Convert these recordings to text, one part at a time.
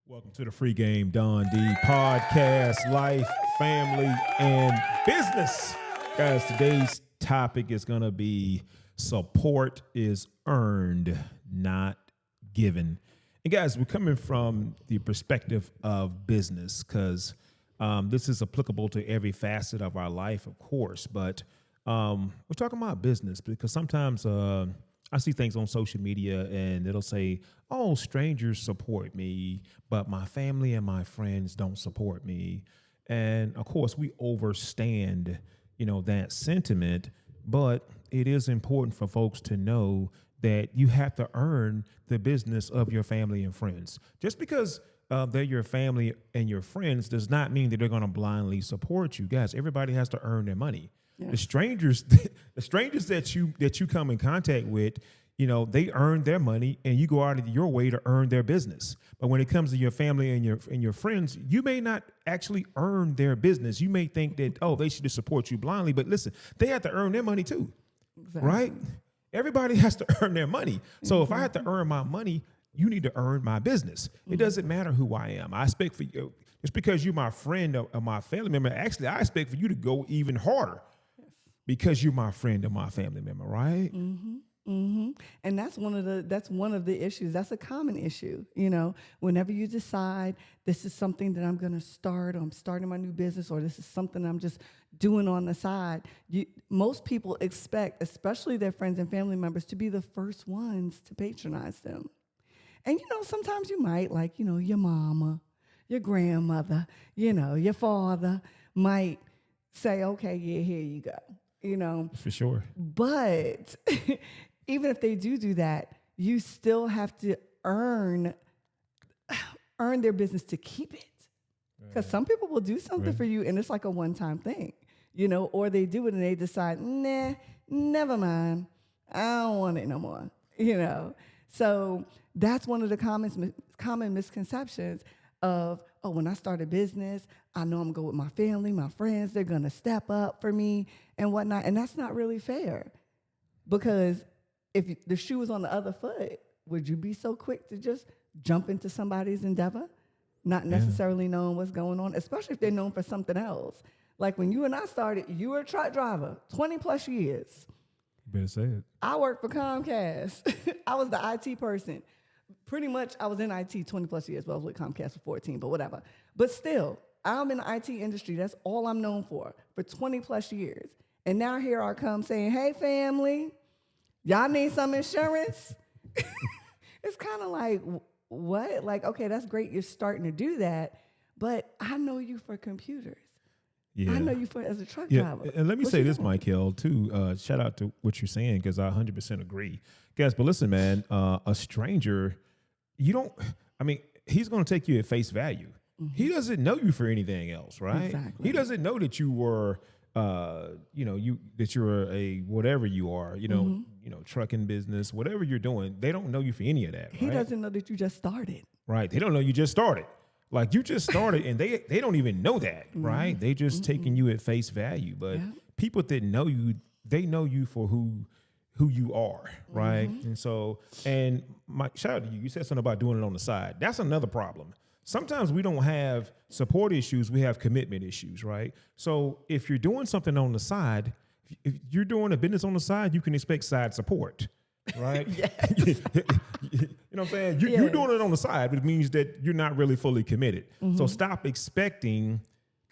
Welcome to the Free Game Don D podcast, life, family, and business. Guys, today's topic is going to be support is earned, not given. And guys, we're coming from the perspective of business because this is applicable to every facet of our life, of course. But we're talking about business because sometimes I see things on social media and it'll say, oh, strangers support me, but my family and my friends don't support me. And of course, we overstand, that sentiment, but it is important for folks to know that you have to earn the business of your family and friends. Just because they're your family and your friends does not mean that they're going to blindly support you. Guys, everybody has to earn their money. Yeah. The strangers that you come in contact with, they earn their money and you go out of your way to earn their business. But when it comes to your family and your friends, you may not actually earn their business. You may think that, they should just support you blindly. But listen, they have to earn their money too, exactly. Right? Everybody has to earn their money. So if I have to earn my money, you need to earn my business. It doesn't matter who I am. I expect for you, just because you're my friend or my family member, actually, I expect for you to go even harder because you're my friend or my family member, right? Mm-hmm. Mm-hmm. And that's one of the issues. That's a common issue. Whenever you decide this is something that I'm going to start, or I'm starting my new business, or this is something I'm just doing on the side, most people expect, especially their friends and family members, to be the first ones to patronize them. And, sometimes you might, your mama, your grandmother, your father might say, okay, yeah, here you go. For sure. But even if they do that, you still have to earn their business to keep it. Because some people will do something for you and it's like a one-time thing, or they do it and they decide, nah, never mind. I don't want it no more, So that's one of the common misconceptions of, when I start a business, I know I'm going with my family, my friends, they're going to step up for me and whatnot. And that's not really fair, because if the shoe was on the other foot, would you be so quick to just jump into somebody's endeavor, not necessarily knowing what's going on, especially if they're known for something else? Like when you and I started, you were a truck driver, 20 plus years. You better say it. I worked for Comcast. I was the IT person. Pretty much, I was in IT 20 plus years, but I was with Comcast for 14, but whatever. But still, I'm in the IT industry. That's all I'm known for 20 plus years. And now here I come saying, hey, family, y'all need some insurance? It's kind of like, what? Like, okay, that's great. You're starting to do that. But I know you for computers. Yeah. I know you as a truck driver. And let me say this, Michael, too. Shout out to what you're saying, because I 100% agree. Guys, but listen, man, a stranger, he's going to take you at face value. Mm-hmm. He doesn't know you for anything else, right? Exactly. He doesn't know that you were, that you're a whatever you are, trucking business, whatever you're doing. They don't know you for any of that. He doesn't know that you just started. Right. They don't know you just started. Like you just started, and they don't even know that, right? They just taking you at face value. But people that know you, they know you for who you are, right? Mm-hmm. And so, Mike, shout out to you. You said something about doing it on the side. That's another problem. Sometimes we don't have support issues, we have commitment issues, right? So if you're doing something on the side, if you're doing a business on the side, you can expect side support, right? You know what I'm saying? You're doing it on the side, but it means that you're not really fully committed. Mm-hmm. So stop expecting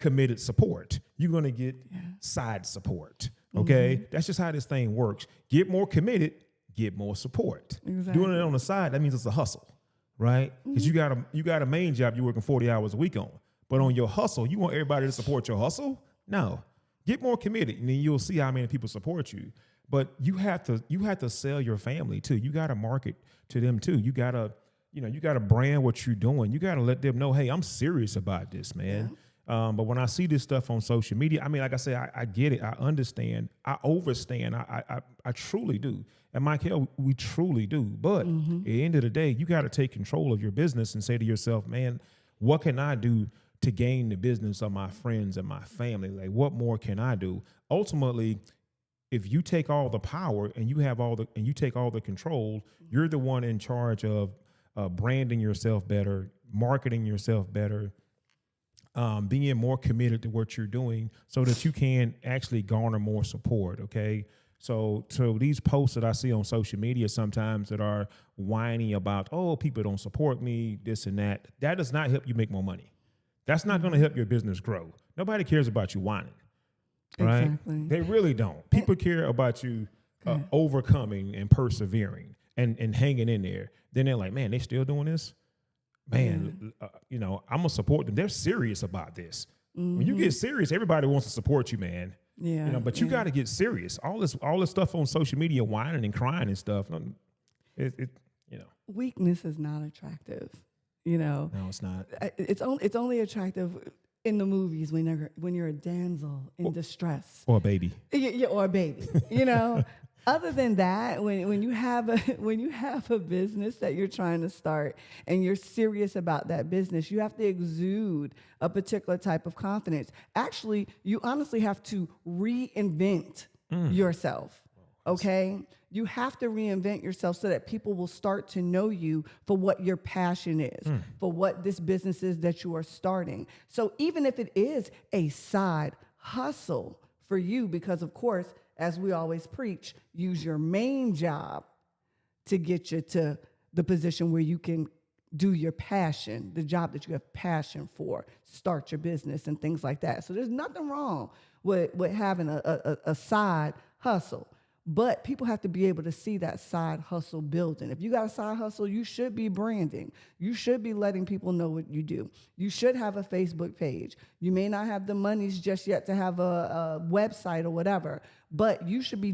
committed support. You're going to get side support, okay? Mm-hmm. That's just how this thing works. Get more committed, get more support. Exactly. Doing it on the side, that means it's a hustle. Right? Because you got a main job you're working 40 hours a week on. But on your hustle, you want everybody to support your hustle? No. Get more committed, and then you'll see how many people support you. But you have to sell your family too. You got to market to them too. You got to brand what you're doing. You got to let them know, hey, I'm serious about this, man. Yeah. But when I see this stuff on social media, like I say, I get it. I understand. I overstand. I truly do. And Michael, we truly do. But at the end of the day, you got to take control of your business and say to yourself, man, what can I do to gain the business of my friends and my family? Like, what more can I do? Ultimately, if you take all the power and you take all the control, you're the one in charge of branding yourself better, marketing yourself better, being more committed to what you're doing so that you can actually garner more support, okay? So these posts that I see on social media sometimes that are whiny about, oh, people don't support me, this and that, that does not help you make more money. That's not going to help your business grow. Nobody cares about you whining, right? Exactly. They really don't. People care about you overcoming and persevering and hanging in there. Then they're like, man, they still doing this? Man, I'm going to support them. They're serious about this. When you get serious, everybody wants to support you, man. Yeah. But you got to get serious. All this stuff on social media, whining and crying and stuff. Weakness is not attractive. No, it's not. It's only attractive in the movies when you're a damsel in distress or a baby. Yeah, or a baby. Other than that, when you have a business that you're trying to start and you're serious about that business, you have to exude a particular type of confidence. Actually, you honestly have to reinvent yourself. Okay? You have to reinvent yourself so that people will start to know you for what your passion is, for what this business is that you are starting. So even if it is a side hustle for you, because of course, as we always preach, use your main job to get you to the position where you can do your passion, the job that you have passion for, start your business and things like that. So there's nothing wrong with having a side hustle. But people have to be able to see that side hustle building. If you got a side hustle, you should be branding. You should be letting people know what you do. You should have a Facebook page. You may not have the monies just yet to have a website or whatever, but you should be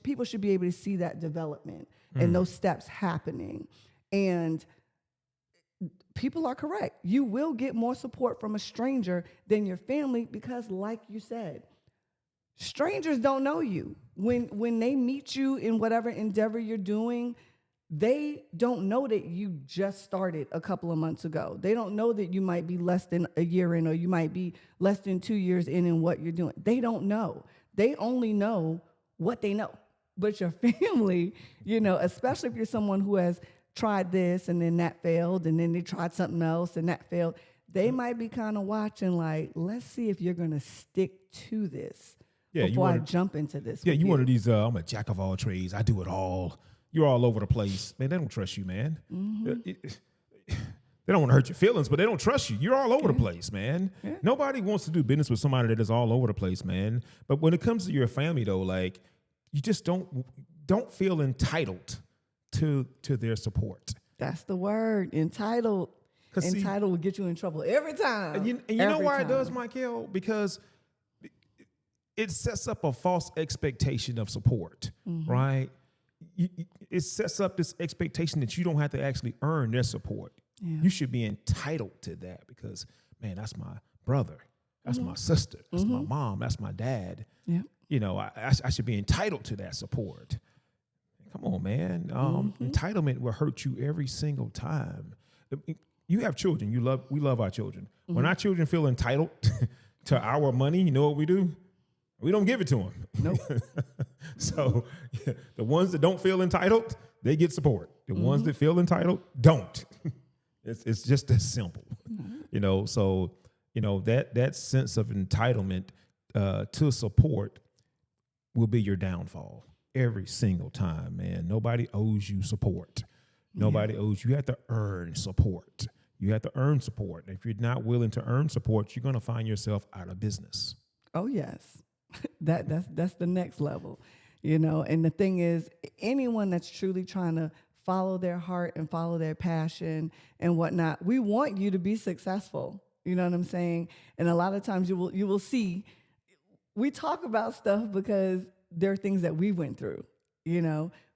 people should be able to see that development and those steps happening. And people are correct. You will get more support from a stranger than your family because, like you said, strangers don't know you. When they meet you in whatever endeavor you're doing, they don't know that you just started a couple of months ago. They don't know that you might be less than a year in or you might be less than 2 years in what you're doing. They don't know. They only know what they know. But your family, especially if you're someone who has tried this and then that failed and then they tried something else and that failed, they might be kind of watching like, let's see if you're going to stick to this. Before I jump into this. Yeah, you one of these, I'm a jack of all trades. I do it all. You're all over the place. Man, they don't trust you, man. They don't want to hurt your feelings, but they don't trust you. You're all over the place, man. Yeah. Nobody wants to do business with somebody that is all over the place, man. But when it comes to your family, though, like, you just don't feel entitled to their support. That's the word, entitled. Entitled will get you in trouble every time. And you know why it does, Michael? Because it sets up a false expectation of support, right? It sets up this expectation that you don't have to actually earn their support. Yeah. You should be entitled to that because, man, that's my brother. That's my sister. That's my mom. That's my dad. Yeah. I should be entitled to that support. Come on, man. Entitlement will hurt you every single time. You have children. We love our children. When our children feel entitled to our money, you know what we do? We don't give it to them. Nope. So the ones that don't feel entitled, they get support. The ones that feel entitled don't. It's just as simple. So that sense of entitlement to support will be your downfall every single time, man. Nobody owes you support. Nobody owes you. You have to earn support. You have to earn support. If you're not willing to earn support, you're going to find yourself out of business. Oh, yes. That's the next level, and the thing is, anyone that's truly trying to follow their heart and follow their passion and whatnot, we want you to be successful. You know what I'm saying? And a lot of times you will see, we talk about stuff because there are things that we went through.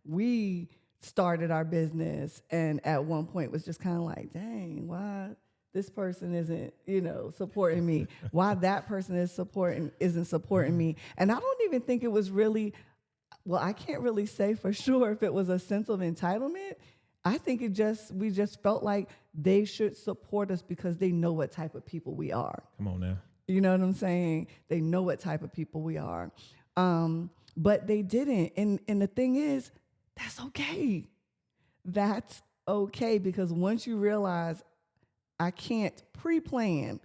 We started our business and at one point was just kind of like, dang, why this person isn't, supporting me? Why that person isn't supporting me? And I don't even think it was really, I can't really say for sure if it was a sense of entitlement. I think we just felt like they should support us because they know what type of people we are. Come on now. You know what I'm saying? They know what type of people we are. But they didn't. And the thing is, that's okay. That's okay, because once you realize I can't pre-plan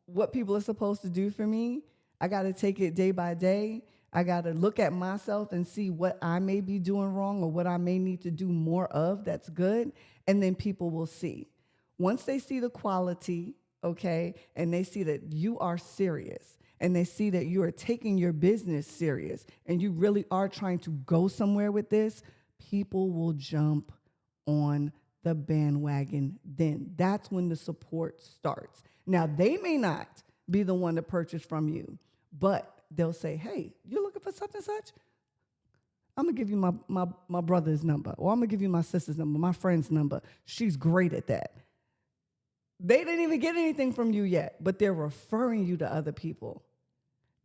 what people are supposed to do for me. I got to take it day by day. I got to look at myself and see what I may be doing wrong or what I may need to do more of that's good. And then people will see. Once they see the quality, okay, and they see that you are serious and they see that you are taking your business serious and you really are trying to go somewhere with this, people will jump on the bandwagon then. That's when the support starts. Now, they may not be the one to purchase from you, but they'll say, hey, you're looking for such and such? I'm going to give you my brother's number, or I'm going to give you my sister's number, my friend's number. She's great at that. They didn't even get anything from you yet, but they're referring you to other people.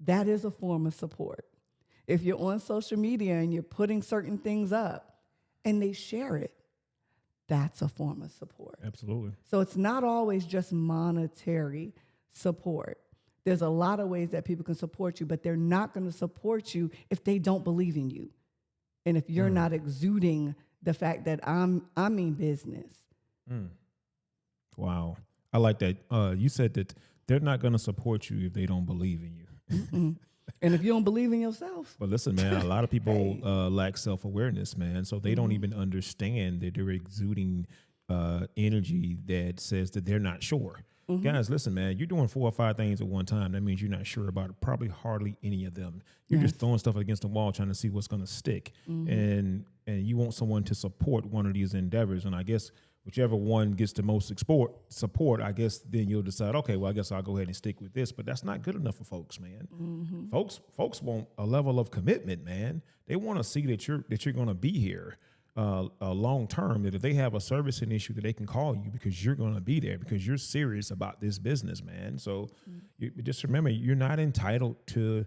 That is a form of support. If you're on social media and you're putting certain things up and they share it, that's a form of support. Absolutely. So it's not always just monetary support. There's a lot of ways that people can support you, but they're not going to support you if they don't believe in you. And if you're not exuding the fact that I mean business. Wow. I like that. You said that they're not going to support you if they don't believe in you. And if you don't believe in yourself. But listen, man, a lot of people lack self-awareness, man. So they don't even understand that they're exuding energy that says that they're not sure. Guys, listen, man, you're doing 4 or 5 things at one time. That means you're not sure about probably hardly any of them. You're just throwing stuff against the wall trying to see what's going to stick. And you want someone to support one of these endeavors. And I guess whichever one gets the most support, I guess then you'll decide, okay, well, I guess I'll go ahead and stick with this. But that's not good enough for folks, man. Folks want a level of commitment, man. They want to see that you're going to be here long term, that if they have a servicing issue that they can call you because you're going to be there, because you're serious about this business, man. So you just remember, you're not entitled to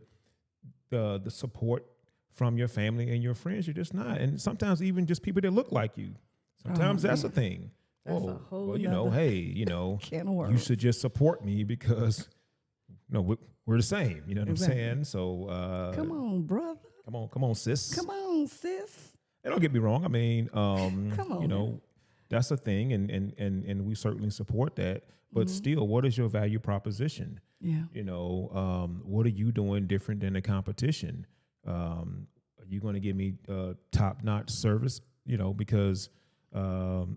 the support from your family and your friends. You're just not. And sometimes even just people that look like you. Sometimes that's a thing. That's a whole well, you should just support me because we're the same. You know what I'm saying? So come on, brother. Come on, sis. Come on, sis. And don't get me wrong. I mean, come on, that's a thing, and we certainly support that. But still, what is your value proposition? Yeah. What are you doing different than the competition? Are you going to give me top-notch service? Because are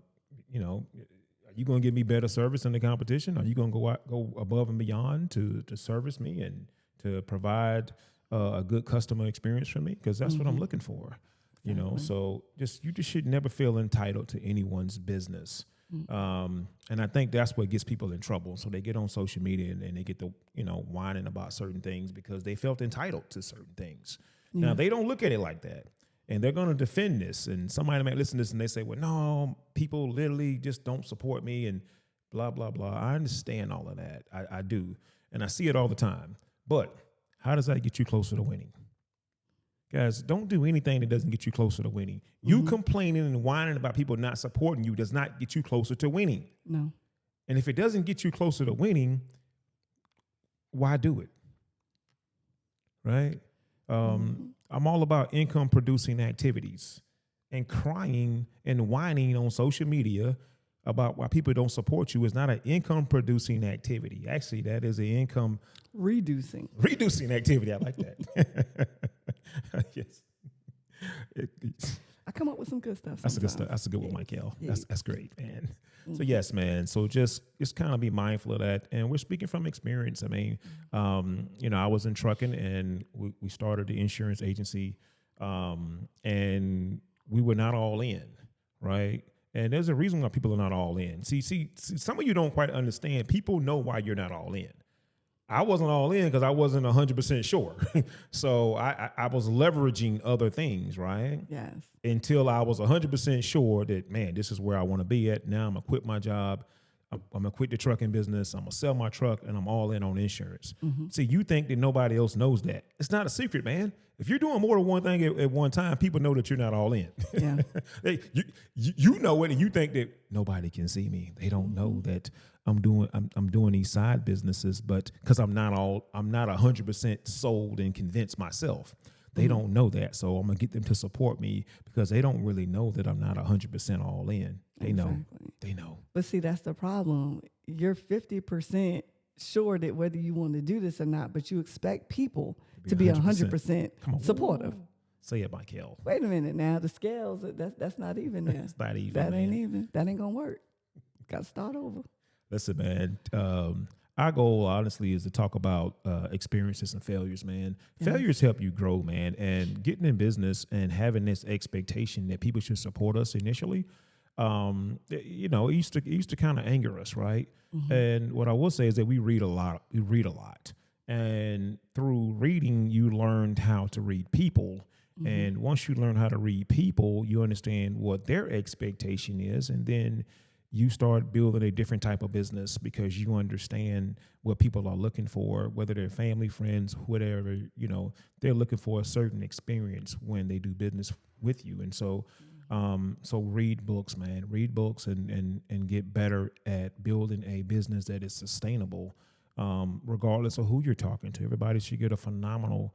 you going to give me better service than the competition? Are you going to go above and beyond to service me and to provide a good customer experience for me? Because that's what I'm looking for. So you just should never feel entitled to anyone's business. And I think that's what gets people in trouble. So they get on social media and they get the, whining about certain things because they felt entitled to certain things. Now, they don't look at it like that. And they're going to defend this. And somebody might listen to this and they say, well, no, people literally just don't support me and blah, blah, blah. I understand all of that. I do. And I see it all the time. But how does that get you closer to winning? Guys, don't do anything that doesn't get you closer to winning. You complaining and whining about people not supporting you does not get you closer to winning. No. And if it doesn't get you closer to winning, why do it? Right? I'm all about income producing activities, and crying and whining on social media about why people don't support you is not an income producing activity. Actually, that is an income reducing activity. I like that. Yes. I come up with some good stuff. That's a good stuff. That's a good one, Michael. That's great, man. So yes, man. So just kind of be mindful of that. And we're speaking from experience. I mean, I was in trucking and we started the insurance agency, and we were not all in, right? And there's a reason why people are not all in. See, some of you don't quite understand. People know why you're not all in. I wasn't all in because I wasn't 100% sure. So I was leveraging other things, right? Yes. Until I was 100% sure that, man, this is where I want to be at. Now I'm going to quit my job. I'm going to quit the trucking business. I'm going to sell my truck, and I'm all in on insurance. See, you think that nobody else knows that. It's not a secret, man. If you're doing more than one thing at one time, people know that you're not all in. Yeah. You know it, and you think that nobody can see me. They don't know that I'm doing these side businesses, but because I'm not 100% sold and convinced myself. They don't know that, so I'm gonna get them to support me because they don't really know that I'm not 100% all in. They know. They know. But see, that's the problem. You're 50% sure that whether you want to do this or not, but you expect people to be 100% supportive. Ooh. Say it, Michael. Wait a minute now. The scales, that's not even there. It's not even. That man. ain't even. That ain't going to work. Got to start over. Listen, man. Our goal, honestly, is to talk about experiences and failures, man. Yes. Failures help you grow, man. And getting in business and having this expectation that people should support us initially, it used to kind of anger us, right? Mm-hmm. And what I will say is that we read a lot. And through reading, you learned how to read people. Mm-hmm. And once you learn how to read people, you understand what their expectation is. And then you start building a different type of business because you understand what people are looking for, whether they're family, friends, whatever, they're looking for a certain experience when they do business with you. And so, so read books, man, read books and get better at building a business that is sustainable, regardless of who you're talking to. Everybody should get a phenomenal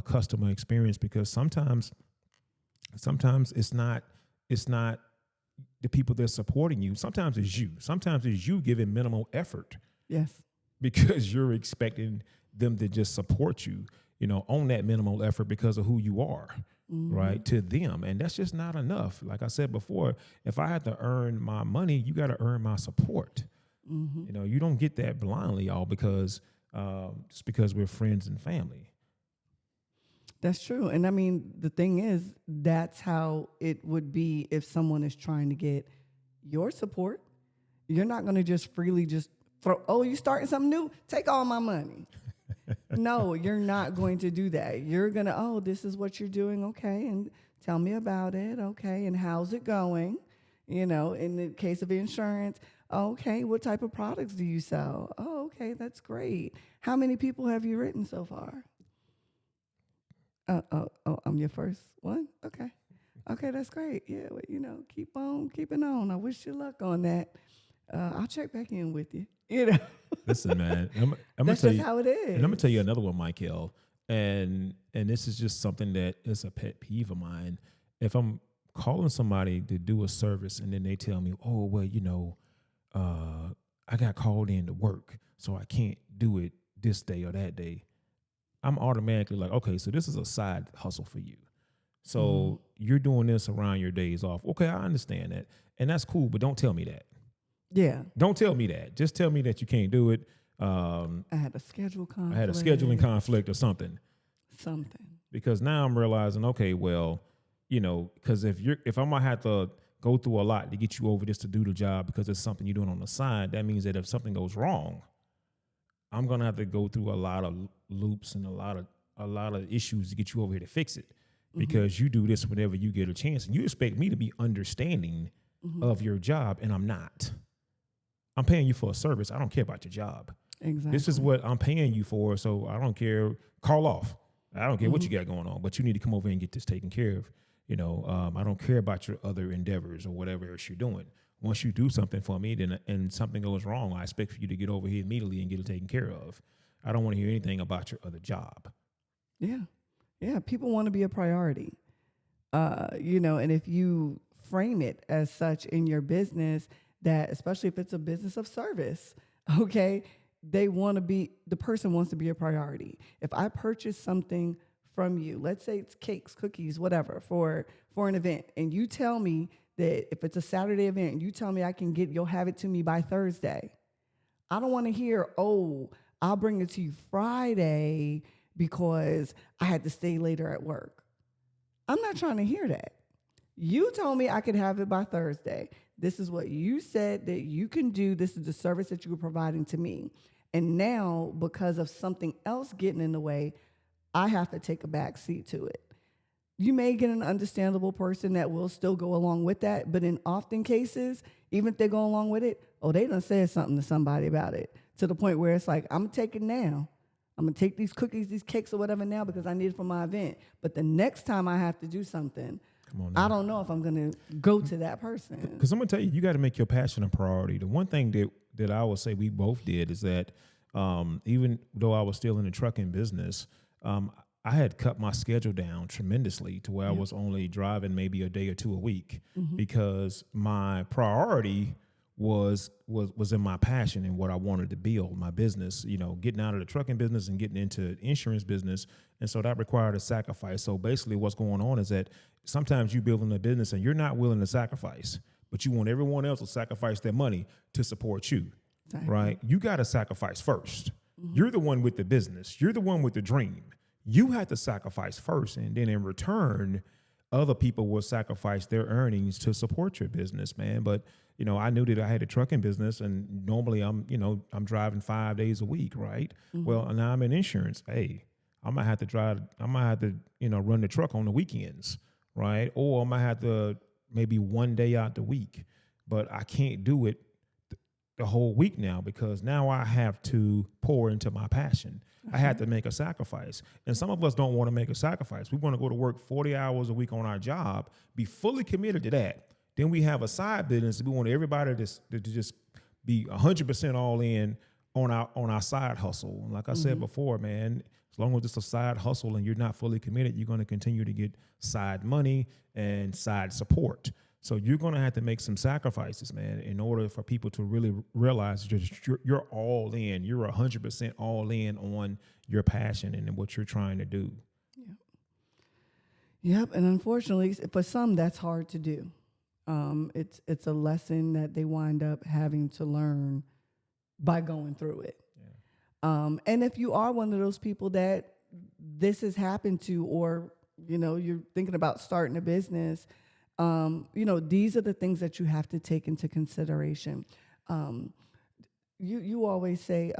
customer experience, because sometimes it's not the people that are supporting you. Sometimes it's you. Sometimes it's you giving minimal effort. Yes. Because you're expecting them to just support you, on that minimal effort because of who you are, mm-hmm. right, to them. And that's just not enough. Like I said before, if I had to earn my money, you got to earn my support. Mm-hmm. You don't get that blindly, y'all, because just because we're friends and family. That's true. And I mean, the thing is, that's how it would be if someone is trying to get your support. You're not going to just freely just throw, you starting something new? Take all my money. No, you're not going to do that. You're going to, this is what you're doing. Okay. And tell me about it. Okay. And how's it going? In the case of insurance, okay, what type of products do you sell? Oh, okay. That's great. How many people have you written so far? I'm your first one? Okay. Okay, that's great. Yeah, well, keep on keeping on. I wish you luck on that. I'll check back in with you. Listen, man. That's just how it is. And I'm going to tell you another one, Michael. And this is just something that is a pet peeve of mine. If I'm calling somebody to do a service and then they tell me, I got called in to work, so I can't do it this day or that day, I'm automatically like, okay, so this is a side hustle for you. So you're doing this around your days off. Okay, I understand that. And that's cool, but don't tell me that. Yeah. Don't tell me that. Just tell me that you can't do it. I had a schedule conflict. I had a scheduling conflict or something. Because now I'm realizing, okay, well, because if I'm going to have to go through a lot to get you over this to do the job because it's something you're doing on the side, that means that if something goes wrong, I'm going to have to go through a lot of loops and a lot of issues to get you over here to fix it, because you do this whenever you get a chance, and you expect me to be understanding of your job, and I'm not. I'm paying you for a service. I don't care about your job. Exactly. This is what I'm paying you for, so I don't care. Call off. I don't care what you got going on, but you need to come over and get this taken care of. I don't care about your other endeavors or whatever else you're doing. Once you do something for me, and something goes wrong, I expect for you to get over here immediately and get it taken care of. I don't want to hear anything about your other job. Yeah. Yeah. People want to be a priority. And if you frame it as such in your business, that especially if it's a business of service, okay, the person wants to be a priority. If I purchase something from you, let's say it's cakes, cookies, whatever, for an event, and you tell me that if it's a Saturday event and you tell me you'll have it to me by Thursday, I don't want to hear, I'll bring it to you Friday because I had to stay later at work. I'm not trying to hear that. You told me I could have it by Thursday. This is what you said that you can do. This is the service that you were providing to me. And now, because of something else getting in the way, I have to take a back seat to it. You may get an understandable person that will still go along with that, but in often cases, even if they go along with it, they done said something to somebody about it, to the point where it's like, I'm taking now. I'm going to take these cookies, these cakes or whatever now because I need it for my event. But the next time I have to do something, I don't know if I'm going to go to that person. Because I'm going to tell you, you got to make your passion a priority. The one thing that I would say we both did is that even though I was still in the trucking business, I had cut my schedule down tremendously to where I was only driving maybe a day or two a week because my priority was in my passion and what I wanted to build, my business, getting out of the trucking business and getting into insurance business. And so that required a sacrifice. So basically what's going on is that sometimes you building a business and you're not willing to sacrifice, but you want everyone else to sacrifice their money to support you, right? You got to sacrifice first. You're the one with the business. You're the one with the dream. You have to sacrifice first. And then in return, other people will sacrifice their earnings to support your business, man. But, I knew that I had a trucking business and normally I'm driving 5 days a week, right? Well, now I'm in insurance. Hey, I might have to run the truck on the weekends, right? Or I might have to maybe one day out the week, but I can't do it the whole week now because now I have to pour into my passion. I had to make a sacrifice. And some of us don't want to make a sacrifice. We want to go to work 40 hours a week on our job, be fully committed to that. Then we have a side business. We want everybody to just be 100% all in on our side hustle. And like I said before, man, as long as it's a side hustle and you're not fully committed, you're going to continue to get side money and side support. So you're going to have to make some sacrifices, man, in order for people to really realize you're all in. You're 100% all in on your passion and what you're trying to do. Yep. And unfortunately, for some, that's hard to do. It's a lesson that they wind up having to learn by going through it. Yeah. And if you are one of those people that this has happened to, or, you're thinking about starting a business, these are the things that you have to take into consideration. You always say,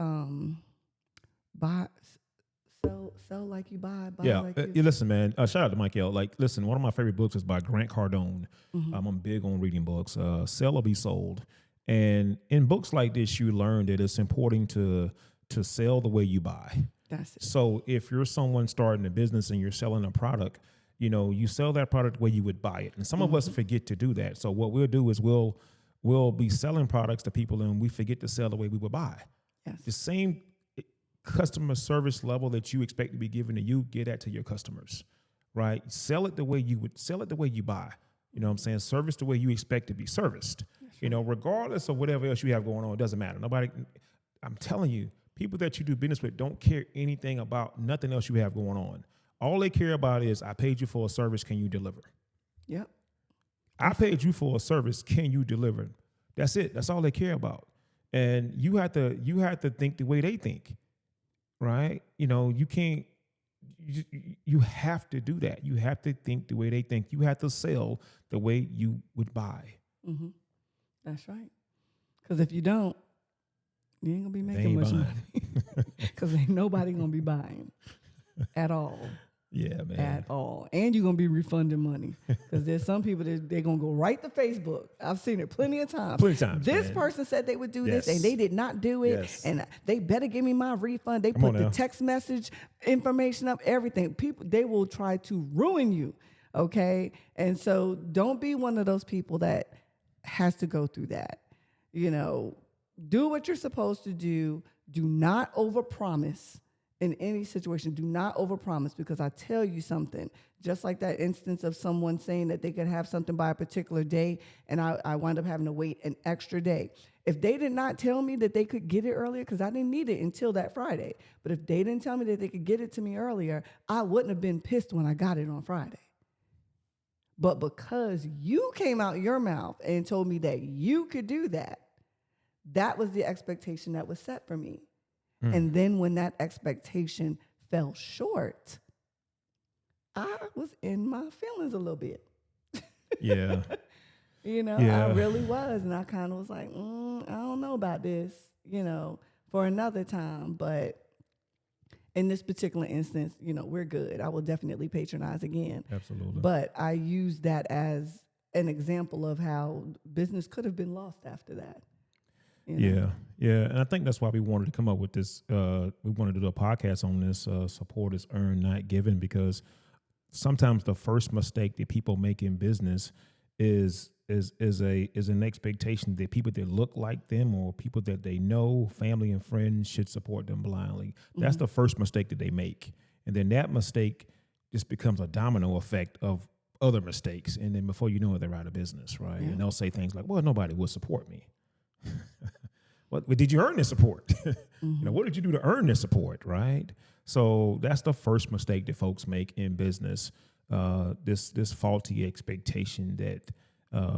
sell like you buy like you. Listen, man, shout out to Mike L. Listen, one of my favorite books is by Grant Cardone. I'm big on reading books, Sell or Be Sold. And in books like this, you learn that it's important to sell the way you buy. That's it. So if you're someone starting a business and you're selling a product, you sell that product the way you would buy it. And some of us forget to do that. So what we'll do is we'll be selling products to people and we forget to sell the way we would buy. Yes. The same customer service level that you expect to be given to you, get that to your customers, right? Sell it the way you would sell it the way you buy. You know what I'm saying? Service the way you expect to be serviced. Sure. Regardless of whatever else you have going on, it doesn't matter. I'm telling you, people that you do business with don't care anything about nothing else you have going on. All they care about is, I paid you for a service, can you deliver? Yep. I paid you for a service, can you deliver? That's it. That's all they care about. And you have to think the way they think, right? You can't, you have to do that. You have to think the way they think. You have to sell the way you would buy. Mm-hmm. That's right. Because if you don't, you ain't going to be making much money. Because ain't nobody going to be buying at all. Yeah, man. At all. And you're going to be refunding money. Because there's some people that they're going to go right to Facebook. I've seen it plenty of times. This person said they would do this and they did not do it. Yes. And they better give me my refund. They put the text message information up, everything. People, they will try to ruin you. Okay. And so don't be one of those people that has to go through that. Do what you're supposed to do. Do not overpromise. In any situation, do not overpromise, because I tell you something, just like that instance of someone saying that they could have something by a particular day, and I wound up having to wait an extra day. If they did not tell me that they could get it earlier, because I didn't need it until that Friday, but if they didn't tell me that they could get it to me earlier, I wouldn't have been pissed when I got it on Friday. But because you came out your mouth and told me that you could do that, that was the expectation that was set for me. And then when that expectation fell short, I was in my feelings a little bit. Yeah. I really was. And I kind of was like, I don't know about this, for another time. But in this particular instance, we're good. I will definitely patronize again. Absolutely. But I use that as an example of how business could have been lost after that. Yeah. And I think that's why we wanted to come up with this. We wanted to do a podcast on this. Support is earned, not given, because sometimes the first mistake that people make in business is an expectation that people that look like them or people that they know, family and friends, should support them blindly. That's the first mistake that they make. And then that mistake just becomes a domino effect of other mistakes. And then before you know it, they're out of business, right? Yeah. And they'll say things like, well, nobody will support me. Well, did you earn this support? You know, what did you do to earn this support, right? So that's the first mistake that folks make in business, this faulty expectation that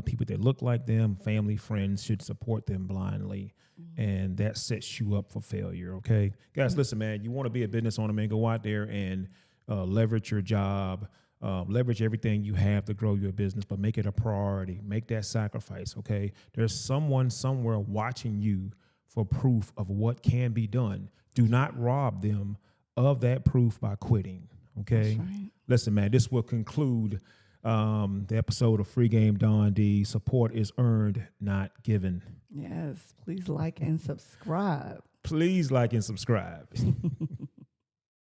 people that look like them, family, friends, should support them blindly. And that sets you up for failure, okay? Guys, listen, man, you want to be a business owner, man, go out there and leverage your job, leverage everything you have to grow your business, but make it a priority. Make that sacrifice, okay? There's someone somewhere watching you for proof of what can be done. Do not rob them of that proof by quitting, okay? Right. Listen, man, this will conclude the episode of Free Game Don D. Support is earned, not given. Yes, please like and subscribe. Please like and subscribe.